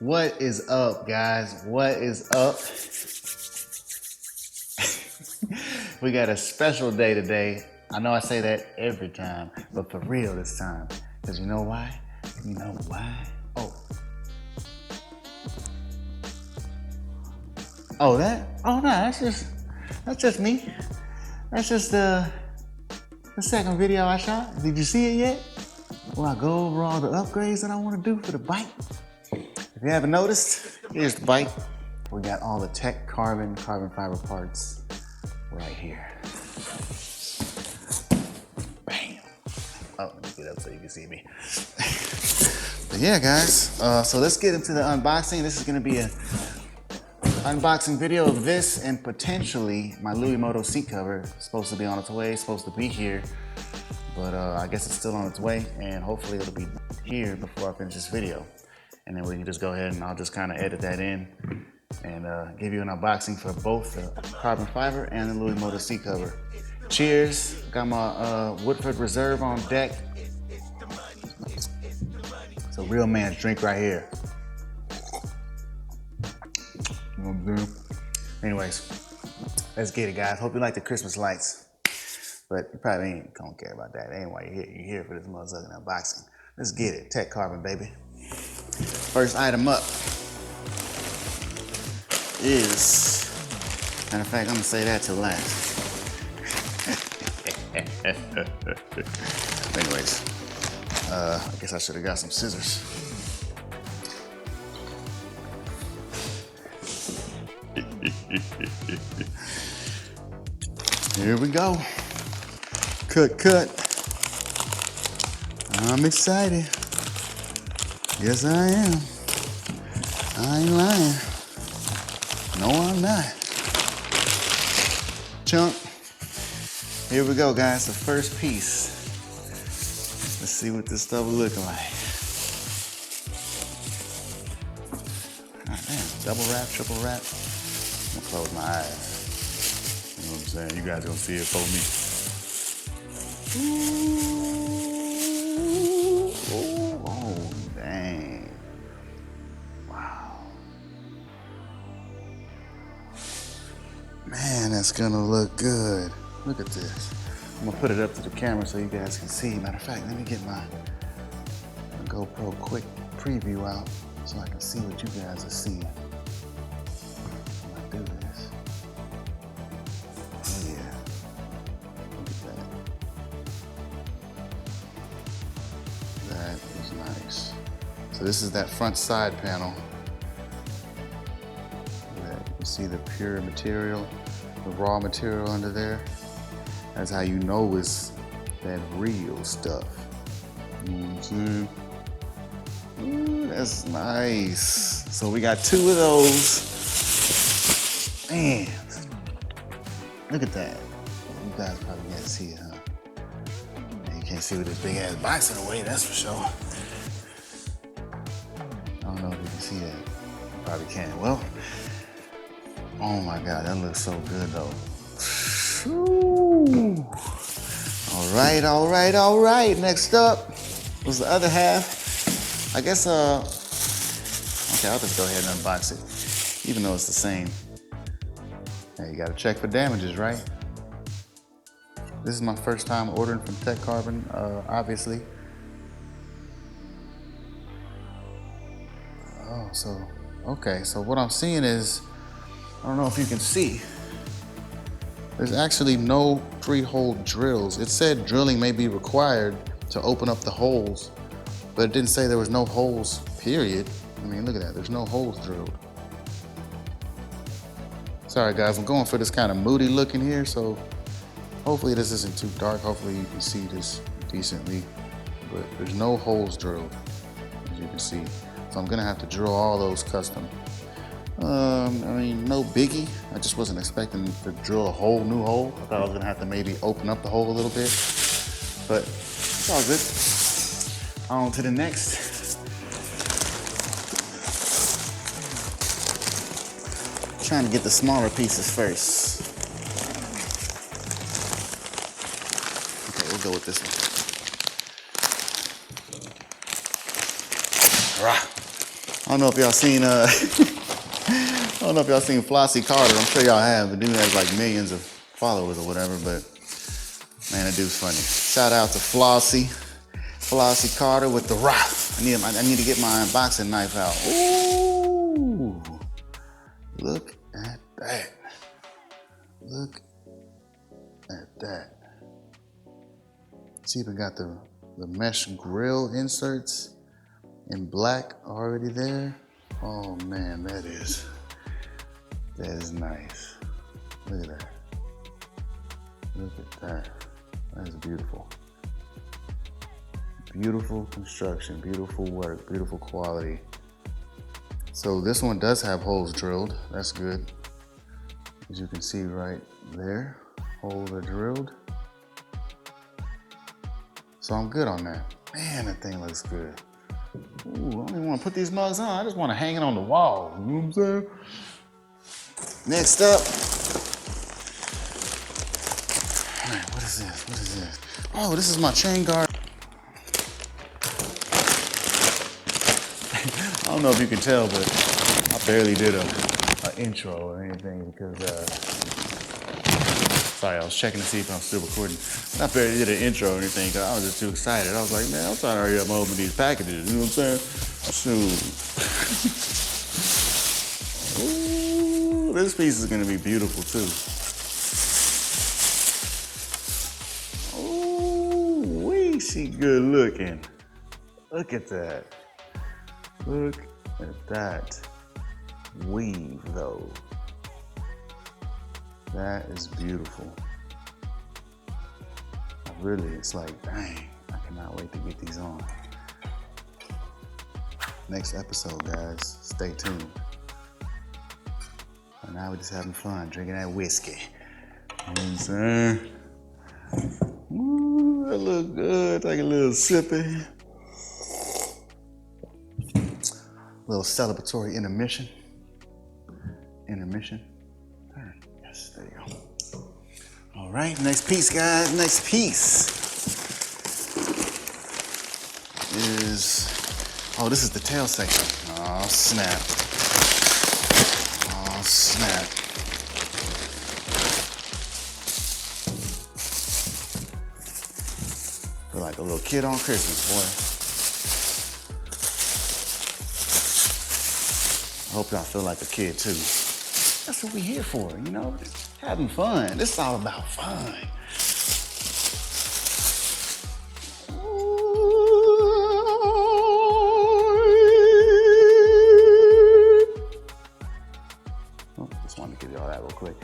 What is up, guys? What is up? We got a special day today. I know I say that every time, but for real this time. Because you know why? You know why? Oh, no, that's just me. That's just the second video I shot. Did you see it yet? Where I go over all the upgrades that I want to do for the bike. If you haven't noticed, here's the bike. We got all the Tekarbon carbon fiber parts right here. Bam. Oh, let me get up so you can see me. But yeah, guys, so let's get into the unboxing. This is gonna be an unboxing video of this and potentially my Louis Moto seat cover. It's supposed to be on its way, it's supposed to be here, but I guess it's still on its way, and hopefully it'll be here before I finish this video. And then we can just go ahead and I'll just kind of edit that in and give you an unboxing for both the carbon fiber and the Louis Moto seat cover. Cheers. Got my Woodford Reserve on deck. It's a real man's drink right here. You know what I'm saying? Anyways, let's get it, guys. Hope you like the Christmas lights. But you probably ain't gonna care about that. That ain't why you're here. You're here for this motherfucking unboxing. Let's get it. Tekarbon, baby. First item up is, matter of fact, I'm gonna say that till last. Anyways, I guess I should have got some scissors. Here we go. Cut. I'm excited. Yes, I am. I ain't lying. No, I'm not. Chunk. Here we go, guys. The first piece. Let's see what this stuff will look like. God damn. Double wrap, triple wrap. I'm gonna close my eyes. You know what I'm saying? You guys gonna see it for me. Oh, dang. Wow. Man, that's gonna look good. Look at this. I'm gonna put it up to the camera so you guys can see. Matter of fact, let me get my GoPro quick preview out so I can see what you guys are seeing. When I do this. Oh yeah. Look at that. That is nice. So this is that front side panel. You see the pure material, the raw material under there. That's how you know it's that real stuff. You know what I'm saying? Ooh, that's nice. So we got two of those. Man, look at that. You guys probably can't see it, huh? You can't see with this big ass box in the way, that's for sure. I don't know if you can see that. You probably can't. Well, oh my God, that looks so good though. Ooh. All right. Next up was the other half. I guess, okay, I'll just go ahead and unbox it, even though it's the same. Hey, you gotta check for damages, right? This is my first time ordering from Tekarbon, obviously. Oh, okay, so what I'm seeing is, I don't know if you can see, there's actually no pre-hole drills. It said drilling may be required to open up the holes, but it didn't say there was no holes, period. I mean, look at that, there's no holes drilled. Sorry guys, I'm going for this kind of moody look in here, so hopefully this isn't too dark. Hopefully you can see this decently, but there's no holes drilled, as you can see. So I'm gonna have to drill all those custom. I mean, no biggie. I just wasn't expecting to drill a whole new hole. I thought I was gonna have to maybe open up the hole a little bit, but it's all good. On to the next. Trying to get the smaller pieces first. Okay, we'll go with this one. don't know if y'all seen I don't know if y'all seen Flossie Carter. I'm sure y'all have. The dude has like millions of followers or whatever, but man, that dude's funny. Shout out to Flossie Carter with the rock. I need to get my unboxing knife out. Ooh, look at that. Look at that. It's even got the mesh grill inserts in black already there. Oh man, that is nice. Look at that. Look at that. That's beautiful. Beautiful construction, beautiful work, beautiful quality. So this one does have holes drilled. That's good. As you can see right there, holes are drilled. So I'm good on that. Man, that thing looks good. Ooh, I don't even want to put these mugs on. I just want to hang it on the wall. You know what I'm saying? Next up. All right, what is this? What is this? Oh, this is my chain guard. I don't know if you can tell, but I barely did an intro or anything because, sorry, I was checking to see if I'm still recording. I barely did an intro or anything because I was just too excited. I was like, man, I'm trying to hurry up and open these packages. You know what I'm saying? Shoot. Ooh, this piece is gonna be beautiful too. Ooh, wee, she good looking. Look at that. Look at that weave though. That is beautiful. Really, it's like, dang, I cannot wait to get these on. Next episode, guys, stay tuned. And now we're just having fun, drinking that whiskey. You know what I'm saying? Ooh, that look good. Take a little sippy. Little celebratory intermission. Yes, there you go. All right, next piece, guys. Next piece is, oh, this is the tail section. Oh, snap. Oh, snap. Feel like a little kid on Christmas, boy. I hope y'all feel like a kid too. That's what we're here for, you know? Just having fun. This is all about fun. Oh, just wanted to give y'all that real quick.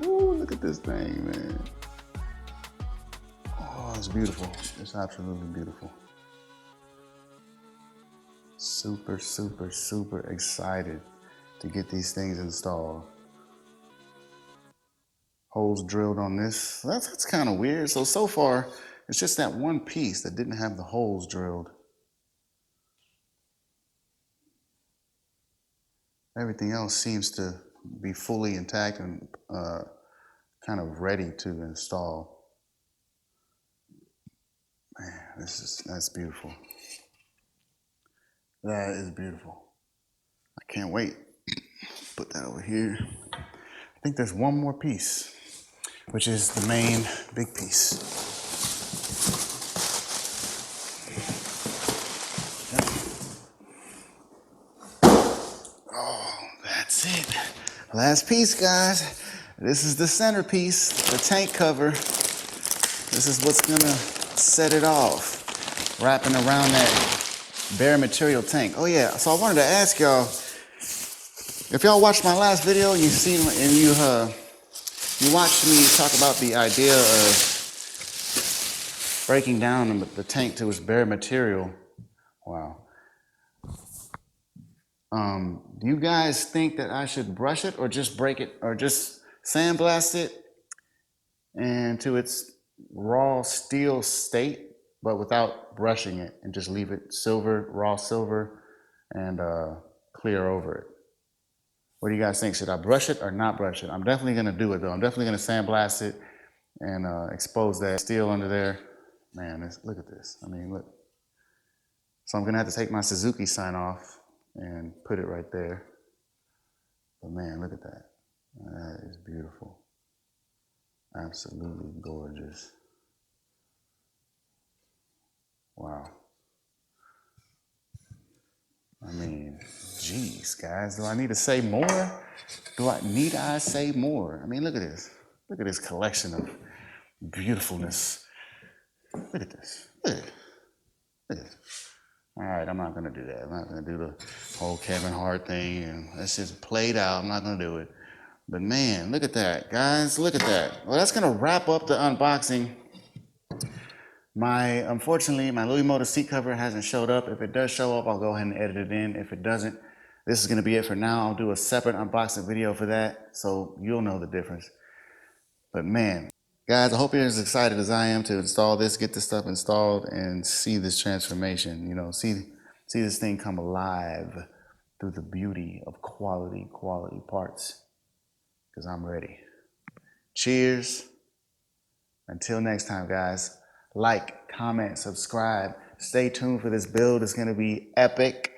Ooh, look at this thing, man. Oh, it's beautiful. It's absolutely beautiful. Super, super, super excited to get these things installed. Holes drilled on this. That's kind of weird. So far, it's just that one piece that didn't have the holes drilled. Everything else seems to be fully intact and kind of ready to install. Man, that's beautiful. That is beautiful. I can't wait. Put that over here. I think there's one more piece, which is the main big piece. Oh, that's it. Last piece, guys. This is the centerpiece, the tank cover. This is what's gonna set it off, wrapping around that bare material tank. Oh yeah, so I wanted to ask y'all, if y'all watched my last video and you watched me talk about the idea of breaking down the tank to its bare material. Wow. Do you guys think that I should brush it or just break it or just sandblast it and to its raw steel state, but without brushing it, and just leave it silver, raw silver, and clear over it? What do you guys think? Should I brush it or not brush it? I'm definitely gonna do it though. I'm definitely gonna sandblast it and expose that steel under there. Man, look at this. I mean, look. So I'm gonna have to take my Suzuki sign off and put it right there. But man, look at that. That is beautiful. Absolutely gorgeous. Wow. I mean, geez, guys, do I need to say more? Need I say more? I mean, look at this. Look at this collection of beautifulness. Look at this. Look at this. Look at this. All right, I'm not gonna do that. I'm not gonna do the whole Kevin Hart thing, and that's just played out. I'm not gonna do it. But man, look at that, guys. Look at that. Well, that's gonna wrap up the unboxing. Unfortunately, my Louis Motor seat cover hasn't showed up. If it does show up, I'll go ahead and edit it in. If it doesn't, this is gonna be it for now. I'll do a separate unboxing video for that, so you'll know the difference. But man, guys, I hope you're as excited as I am to install this, get this stuff installed, and see this transformation. You know, see this thing come alive through the beauty of quality parts. Because I'm ready. Cheers. Until next time, guys. Like, comment, subscribe. Stay tuned for this build. It's going to be epic.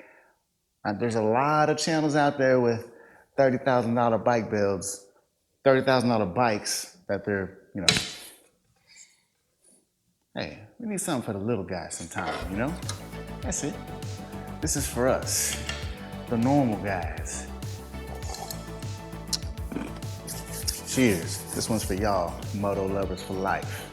There's a lot of channels out there with $30,000 bike builds, $30,000 bikes that they're, you know. Hey, we need something for the little guys sometime, you know? That's it. This is for us, the normal guys. Cheers. This one's for y'all, moto lovers for life.